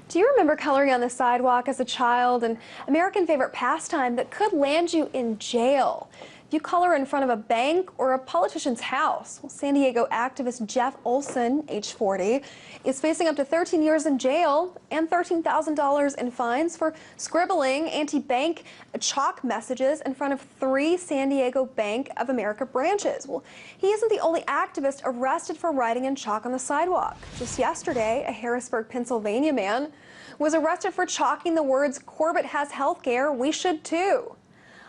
Do you remember coloring on the sidewalk as a child, an American favorite pastime that could land you in jail? If you color in front of a bank or a politician's house. Well, San Diego activist Jeff Olson, age 40, is facing up to 13 years in jail and $13,000 in fines for scribbling anti-bank chalk messages in front of 3 San Diego Bank of America branches. Well, he isn't the only activist arrested for writing in chalk on the sidewalk. Just yesterday, a Harrisburg, Pennsylvania man was arrested for chalking the words, "Corbett has health care, we should too,"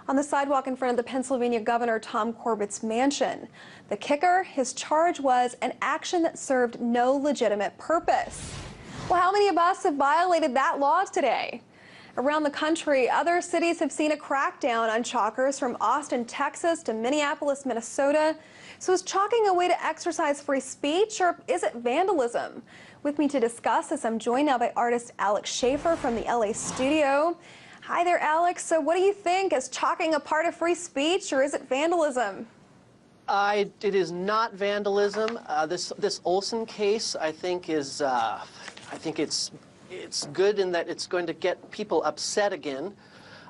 on the sidewalk in front of the Pennsylvania Governor Tom Corbett's mansion. The kicker, his charge was an action that served no legitimate purpose. Well, how many of us have violated that law today? Around the country, other cities have seen a crackdown on chalkers, from Austin, Texas to Minneapolis, Minnesota. So is chalking a way to exercise free speech, or is it vandalism? With me to discuss this, I'm joined now by artist Alex Schaeffer from the LA studio. Hi there, Alex. So what do you think? Is chalking a part of free speech, or is it vandalism? It is not vandalism. This Olson case, I think, is it's good in that it's going to get people upset again.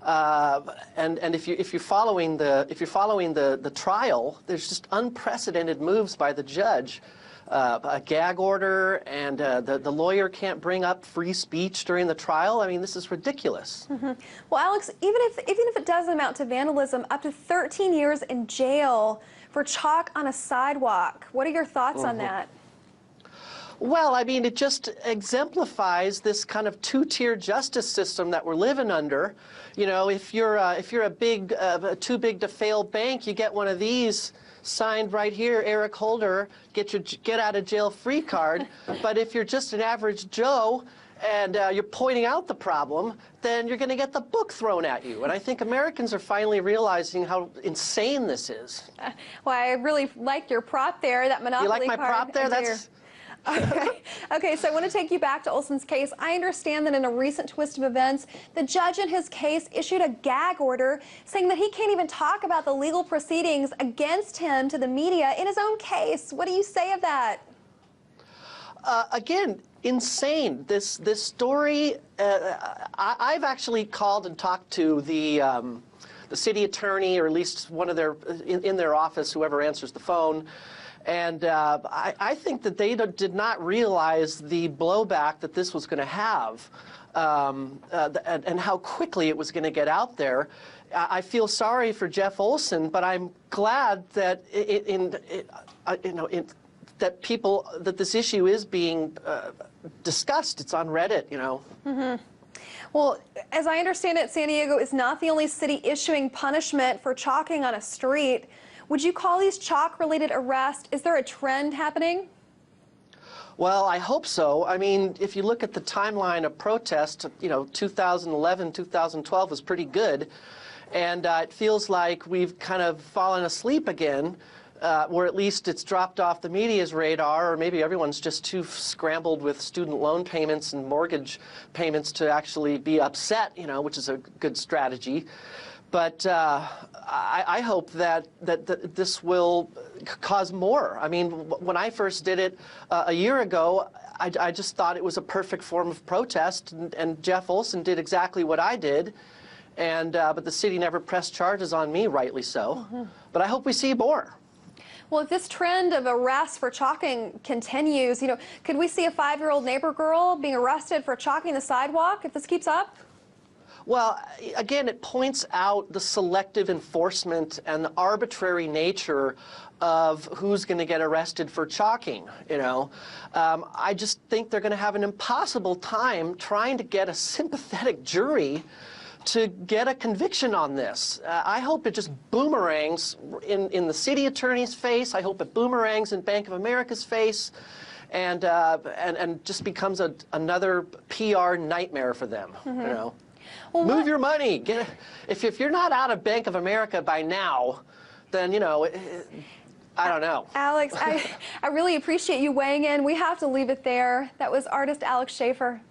And if you're following the trial, there's just unprecedented moves by the judge. A gag order, and the lawyer can't bring up free speech during the trial. I mean, this is ridiculous. Well, Alex, even if it does amount to vandalism, up to 13 years in jail for chalk on a sidewalk. What are your thoughts on that? Well, I mean, it just exemplifies this kind of two-tier justice system that we're living under. You know, if you're a too big to fail bank, you get one of these signed right here, Eric Holder, get your get out of jail free card. But if you're just an average Joe and you're pointing out the problem, then you're going to get the book thrown at you. And I think Americans are finally realizing how insane this is. Well, I really like your prop there, that Monopoly card. You like my prop there? That's... Okay, so I want to take you back to Olson's case. I understand that in a recent twist of events, the judge in his case issued a gag order saying that he can't even talk about the legal proceedings against him to the media in his own case. What do you say of that? Again, insane. This story, I've actually called and talked to the city attorney, or at least one of their, in their office, whoever answers the phone. And I think that they did not realize the blowback that this was going to have, and how quickly it was going to get out there. I feel sorry for Jeff Olson, but I'm glad that that this issue is being discussed. It's on Reddit, you know. Well, as I understand it, San Diego is not the only city issuing punishment for chalking on a street. Would you call these chalk-related arrests? Is there a trend happening? Well, I hope so. I mean, if you look at the timeline of protest, you know, 2011, 2012 was pretty good. And it feels like we've kind of fallen asleep again, or at least it's dropped off the media's radar, or maybe everyone's just too scrambled with student loan payments and mortgage payments to actually be upset, you know, which is a good strategy. But I hope that this will cause more. I mean, when I first did it a year ago, I just thought it was a perfect form of protest, and Jeff Olson did exactly what I did, and but the city never pressed charges on me, rightly so. But I hope we see more. Well, if this trend of arrests for chalking continues, you know, could we see a 5-year-old neighbor girl being arrested for chalking the sidewalk if this keeps up? Well, again, it points out the selective enforcement and the arbitrary nature of who's going to get arrested for chalking, you know. I just think they're going to have an impossible time trying to get a sympathetic jury to get a conviction on this. I hope it just boomerangs in the city attorney's face. I hope it boomerangs in Bank of America's face, and just becomes another PR nightmare for them, you know. Well, move your money. If you're not out of Bank of America by now, then, you know, I don't know. Alex, I really appreciate you weighing in. We have to leave it there. That was artist Alex Schaeffer.